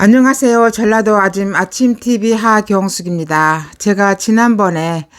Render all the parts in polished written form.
안녕하세요. 전라도 아침TV 하경숙입니다. 제가 지난번에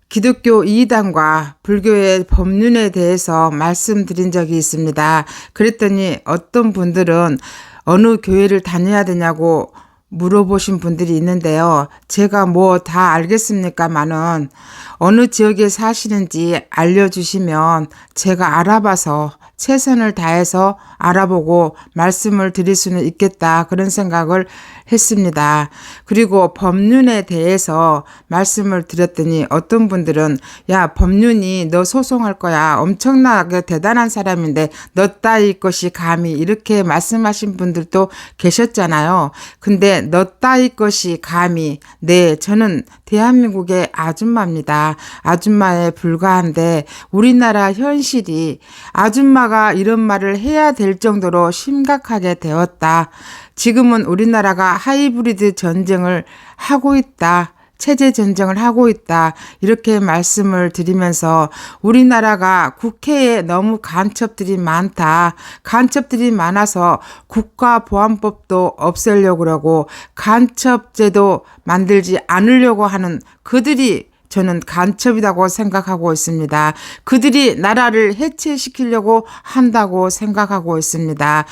기독교 이단과 불교의 법륜에 대해서 말씀드린 적이 있습니다. 그랬더니 어떤 분들은 어느 교회를 다녀야 되냐고 물어보신 분들이 있는데요. 제가 뭐 다 알겠습니까마는 어느 지역에 사시는지 알려주시면 제가 알아봐서 최선을 다해서 알아보고 말씀을 드릴 수는 있겠다, 그런 생각을 했습니다. 그리고 법륜에 대해서 말씀을 드렸더니 어떤 분들은 야, 법륜이 너 소송할 거야, 엄청나게 대단한 사람인데 너 따위 것이 감히, 이렇게 말씀하신 분들도 계셨잖아요. 근데 너 따위 것이 감히, 네, 저는 대한민국의 아줌마입니다. 아줌마에 불과한데 우리나라 현실이 아줌마가 이런 말을 해야 될 정도로 심각하게 되었다. 지금은 우리나라가 하이브리드 전쟁을 하고 있다. 체제 전쟁을 하고 있다. 이렇게 말씀을 드리면서 우리나라가 국회에 너무 간첩들이 많다. 간첩들이 많아서 국가보안법도 없애려고 그러고 간첩제도 만들지 않으려고 하는 그들이 저는 간첩이라고 생각하고 있습니다. 그들이 나라를 해체시키려고 한다고 생각하고 있습니다.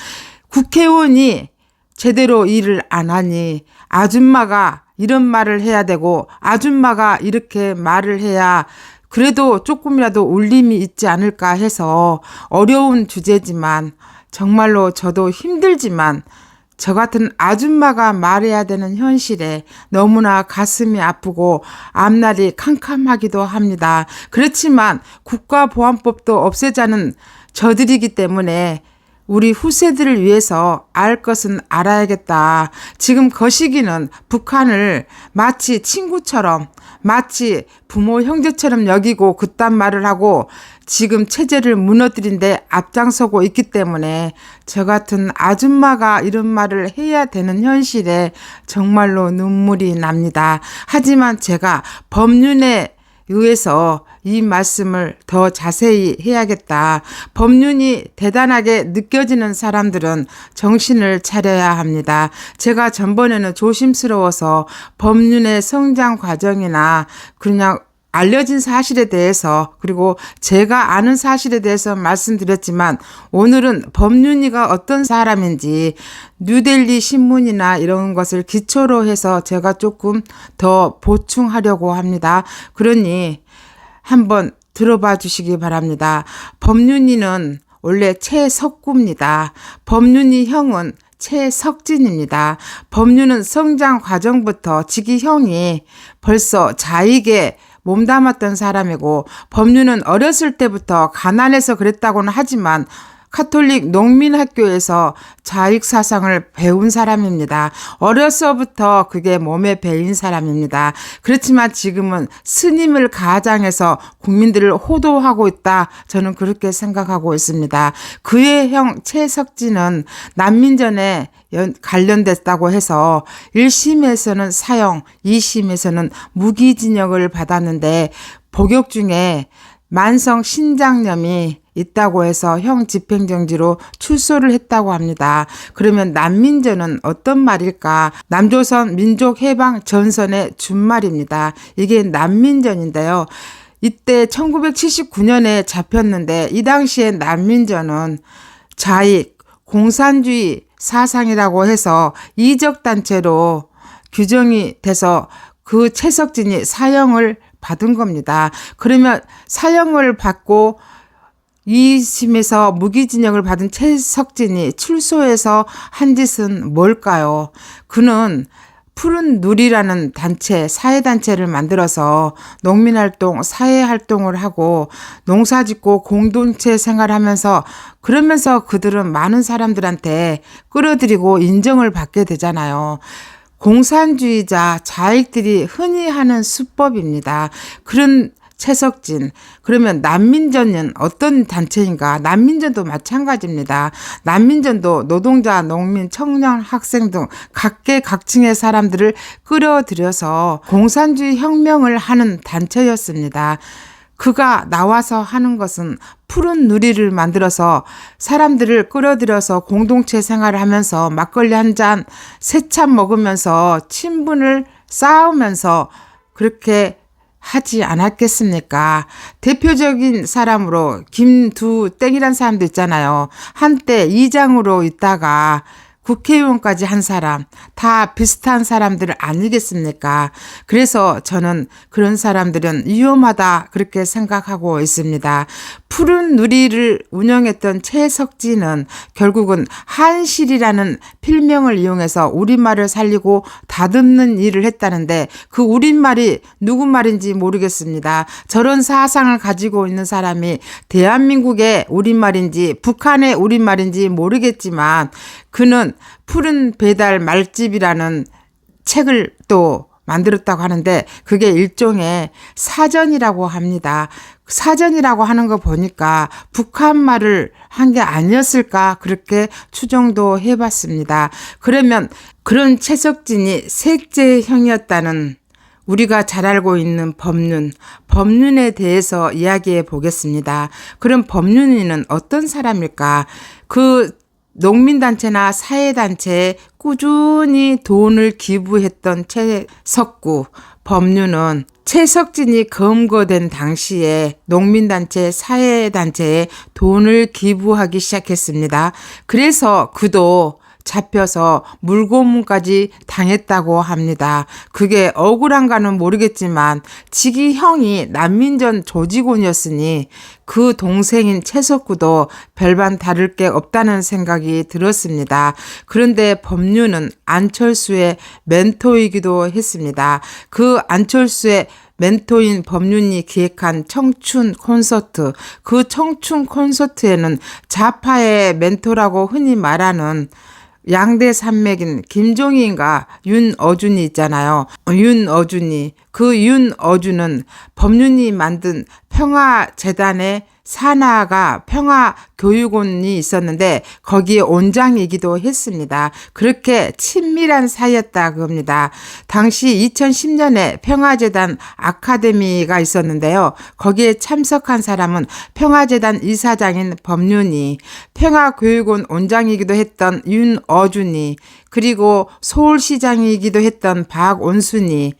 국회의원이 제대로 일을 안 하니 아줌마가 이런 말을 해야 되고 아줌마가 이렇게 말을 해야 그래도 조금이라도 울림이 있지 않을까 해서 어려운 주제지만 정말로 저도 힘들지만 저 같은 아줌마가 말해야 되는 현실에 너무나 가슴이 아프고 앞날이 캄캄하기도 합니다. 그렇지만 국가보안법도 없애자는 저들이기 때문에 우리 후세들을 위해서 알 것은 알아야겠다. 지금 거시기는 북한을 마치 친구처럼, 마치 부모 형제처럼 여기고 그딴 말을 하고 지금 체제를 무너뜨린 데 앞장서고 있기 때문에 저 같은 아줌마가 이런 말을 해야 되는 현실에 정말로 눈물이 납니다. 하지만 제가 법륜에 의해서 이 말씀을 더 자세히 해야겠다. 법륜이 대단하게 느껴지는 사람들은 정신을 차려야 합니다. 제가 전번에는 조심스러워서 법륜의 성장 과정이나 그냥 알려진 사실에 대해서, 그리고 제가 아는 사실에 대해서 말씀드렸지만 오늘은 법륜이가 어떤 사람인지 뉴델리 신문이나 이런 것을 기초로 해서 제가 조금 더 보충하려고 합니다. 그러니 한번 들어봐 주시기 바랍니다. 법륜이는 원래 최석구입니다. 법륜이 형은 최석진입니다. 법륜은 성장 과정부터 지기형이 벌써 자익에 몸담았던 사람이고, 법륜은 어렸을 때부터 가난해서 그랬다고는 하지만 카톨릭 농민학교에서 자익사상을 배운 사람입니다. 어려서부터 그게 몸에 배인 사람입니다. 그렇지만 지금은 스님을 가장해서 국민들을 호도하고 있다. 저는 그렇게 생각하고 있습니다. 그의 형 최석진은 난민전에 관련됐다고 해서 1심에서는 사형, 2심에서는 무기징역을 받았는데 복역 중에 만성 신장염이 있다고 해서 형 집행정지로 출소를 했다고 합니다. 그러면 난민전은 어떤 말일까? 남조선 민족해방 전선의 준말입니다. 이게 난민전인데요. 이때 1979년에 잡혔는데 이 당시에 난민전은 자익, 공산주의 사상이라고 해서 이적단체로 규정이 돼서 그 최석진이 사형을 받은 겁니다. 그러면 사형을 받고 2심에서 무기징역을 받은 최석진이 출소해서 한 짓은 뭘까요? 그는 푸른 누리라는 단체, 사회단체를 만들어서 농민활동, 사회활동을 하고 농사짓고 공동체 생활하면서, 그러면서 그들은 많은 사람들한테 끌어들이고 인정을 받게 되잖아요. 공산주의자 자익들이 흔히 하는 수법입니다. 그런 최석진, 그러면 난민전은 어떤 단체인가? 난민전도 마찬가지입니다. 난민전도 노동자, 농민, 청년, 학생 등 각계각층의 사람들을 끌어들여서 공산주의 혁명을 하는 단체였습니다. 그가 나와서 하는 것은 푸른 누리를 만들어서 사람들을 끌어들여서 공동체 생활을 하면서 막걸리 한 잔, 새참 먹으면서 친분을 쌓으면서 그렇게 하지 않았겠습니까? 대표적인 사람으로 김두땡이란 사람도 있잖아요. 한때 이장으로 있다가 국회의원까지 한 사람, 다 비슷한 사람들 아니겠습니까? 그래서 저는 그런 사람들은 위험하다 그렇게 생각하고 있습니다. 푸른 누리를 운영했던 최석진은 결국은 한실이라는 필명을 이용해서 우리말을 살리고 다듬는 일을 했다는데 그 우리말이 누구 말인지 모르겠습니다. 저런 사상을 가지고 있는 사람이 대한민국의 우리말인지 북한의 우리말인지 모르겠지만 그는 푸른 배달 말집이라는 책을 또 만들었다고 하는데 그게 일종의 사전이라고 합니다. 사전이라고 하는 거 보니까 북한 말을 한 게 아니었을까 그렇게 추정도 해봤습니다. 그러면 그런 최석진이 색제형이었다는 우리가 잘 알고 있는 법륜에 대해서 이야기해 보겠습니다. 그럼 법륜이는 어떤 사람일까? 그 농민단체나 사회단체에 꾸준히 돈을 기부했던 최석구 법륜은 최석진이 검거된 당시에 농민단체, 사회단체에 돈을 기부하기 시작했습니다. 그래서 그도 잡혀서 물고문까지 당했다고 합니다. 그게 억울한가는 모르겠지만 지기 형이 난민전 조직원이었으니 그 동생인 최석구도 별반 다를 게 없다는 생각이 들었습니다. 그런데 법륜은 안철수의 멘토이기도 했습니다. 그 안철수의 멘토인 법륜이 기획한 청춘 콘서트, 그 청춘 콘서트에는 좌파의 멘토라고 흔히 말하는 양대 산맥인 김종인과 윤어준이 있잖아요. 윤어준이. 그 윤어준은 법륜이 만든 평화재단의 산하가 평화교육원이 있었는데 거기에 원장이기도 했습니다. 그렇게 친밀한 사이였다 그럽니다. 당시 2010년에 평화재단 아카데미가 있었는데요. 거기에 참석한 사람은 평화재단 이사장인 법륜이, 평화교육원 원장이기도 했던 윤어준이, 그리고 서울시장이기도 했던 박원순이,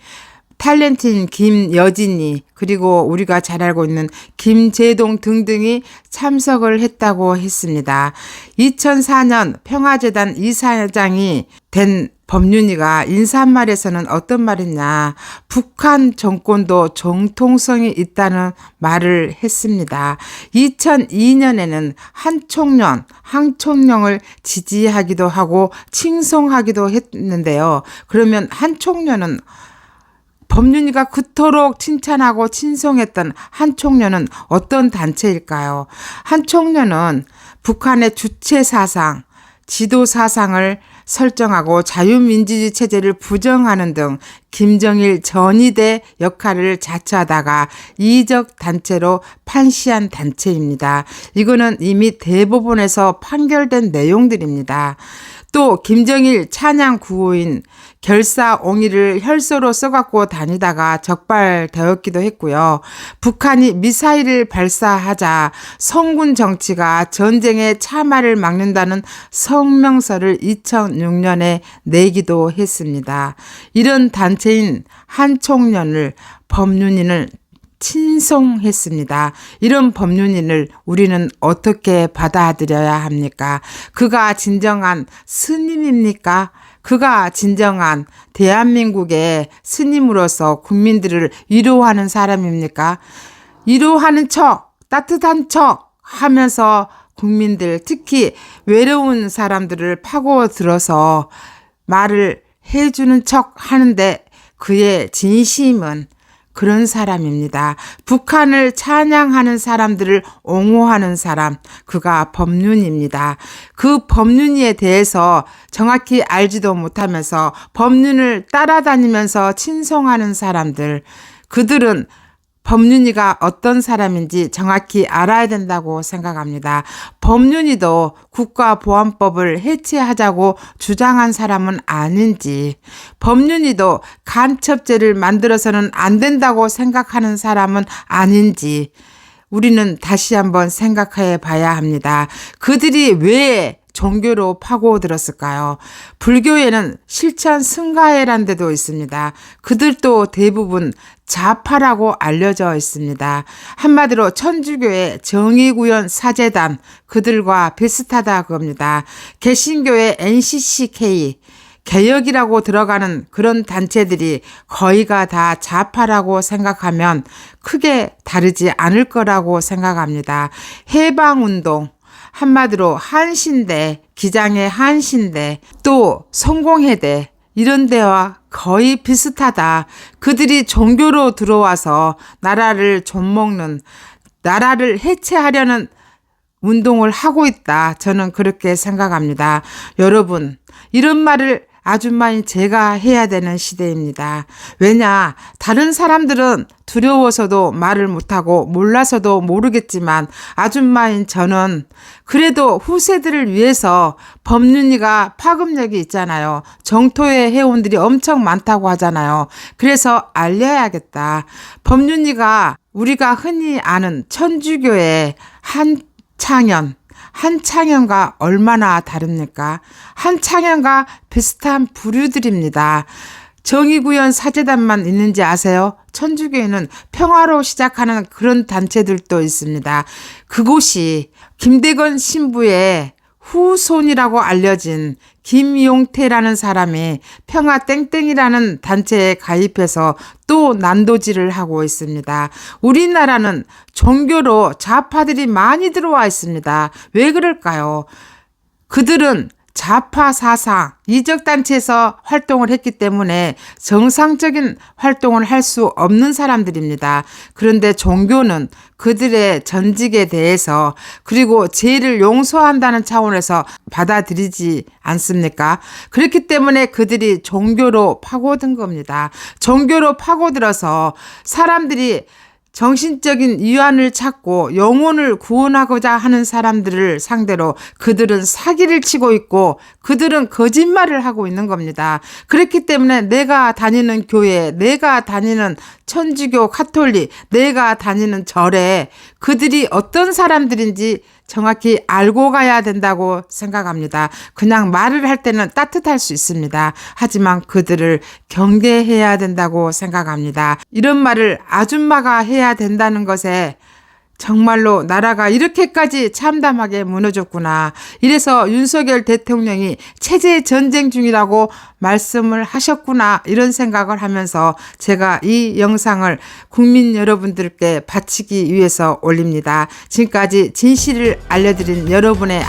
탤런트인 김여진이, 그리고 우리가 잘 알고 있는 김재동 등등이 참석을 했다고 했습니다. 2004년 평화재단 이사장이 된 법륜이가 인사말에서는 어떤 말이냐, 북한 정권도 정통성이 있다는 말을 했습니다. 2002년에는 한총령을 지지하기도 하고 칭송하기도 했는데요. 그러면 한총련은 법륜이가 그토록 칭찬하고 친송했던 한총련은 어떤 단체일까요? 한총련은 북한의 주체 사상, 지도 사상을 설정하고 자유민주주의 체제를 부정하는 등 김정일 전위대 역할을 자처하다가 이적 단체로 판시한 단체입니다. 이거는 이미 대법원에서 판결된 내용들입니다. 또 김정일 찬양 구호인 결사옹이를 혈서로 써갖고 다니다가 적발되었기도 했고요. 북한이 미사일을 발사하자 성군 정치가 전쟁의 참화를 막는다는 성명서를 2006년에 내기도 했습니다. 이런 단체인 한총련을 법륜인을 친송했습니다. 이런 법륜인을 우리는 어떻게 받아들여야 합니까? 그가 진정한 스님입니까? 그가 진정한 대한민국의 스님으로서 국민들을 위로하는 사람입니까? 위로하는 척, 따뜻한 척 하면서 국민들, 특히 외로운 사람들을 파고들어서 말을 해주는 척 하는데 그의 진심은 그런 사람입니다. 북한을 찬양하는 사람들을 옹호하는 사람, 그가 법륜입니다. 그 법륜에 대해서 정확히 알지도 못하면서 법륜을 따라다니면서 친송하는 사람들, 그들은 법륜이가 어떤 사람인지 정확히 알아야 된다고 생각합니다. 법륜이도 국가보안법을 해체하자고 주장한 사람은 아닌지, 법륜이도 간첩죄를 만들어서는 안 된다고 생각하는 사람은 아닌지 우리는 다시 한번 생각해 봐야 합니다. 그들이 왜 종교로 파고들었을까요? 불교에는 실천 승가회란 데도 있습니다. 그들도 대부분 좌파라고 알려져 있습니다. 한마디로 천주교의 정의구현 사제단, 그들과 비슷하다 그겁니다. 개신교의 NCCK, 개혁이라고 들어가는 그런 단체들이 거의가 다 좌파라고 생각하면 크게 다르지 않을 거라고 생각합니다. 해방운동, 한마디로 한신대, 기장의 한신대, 또 성공회대 이런 데와 거의 비슷하다. 그들이 종교로 들어와서 나라를 좀먹는, 나라를 해체하려는 운동을 하고 있다. 저는 그렇게 생각합니다. 여러분, 이런 말을 아줌마인 제가 해야 되는 시대입니다. 왜냐, 다른 사람들은 두려워서도 말을 못하고 몰라서도 모르겠지만 아줌마인 저는 그래도 후세들을 위해서 법륜이가 파급력이 있잖아요. 정토의 회원들이 엄청 많다고 하잖아요. 그래서 알려야겠다. 법륜이가 우리가 흔히 아는 천주교의 한창현과 얼마나 다릅니까? 한창현과 비슷한 부류들입니다. 정의구현 사제단만 있는지 아세요? 천주교에는 평화로 시작하는 그런 단체들도 있습니다. 그곳이 김대건 신부의 후손이라고 알려진 김용태라는 사람이 평화땡땡이라는 단체에 가입해서 또 난도질을 하고 있습니다. 우리나라는 종교로 좌파들이 많이 들어와 있습니다. 왜 그럴까요? 그들은 좌파 사상, 이적단체에서 활동을 했기 때문에 정상적인 활동을 할 수 없는 사람들입니다. 그런데 종교는 그들의 전직에 대해서 그리고 죄를 용서한다는 차원에서 받아들이지 않습니까? 그렇기 때문에 그들이 종교로 파고든 겁니다. 종교로 파고들어서 사람들이 정신적인 위안을 찾고 영혼을 구원하고자 하는 사람들을 상대로 그들은 사기를 치고 있고 그들은 거짓말을 하고 있는 겁니다. 그렇기 때문에 내가 다니는 교회, 내가 다니는 천주교, 카톨릭, 내가 다니는 절에 그들이 어떤 사람들인지 정확히 알고 가야 된다고 생각합니다. 그냥 말을 할 때는 따뜻할 수 있습니다. 하지만 그들을 경계해야 된다고 생각합니다. 이런 말을 아줌마가 해야 된다는 것에 정말로 나라가 이렇게까지 참담하게 무너졌구나. 이래서 윤석열 대통령이 체제 전쟁 중이라고 말씀을 하셨구나. 이런 생각을 하면서 제가 이 영상을 국민 여러분들께 바치기 위해서 올립니다. 지금까지 진실을 알려드린 여러분의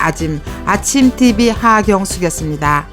아침TV 하경숙이었습니다.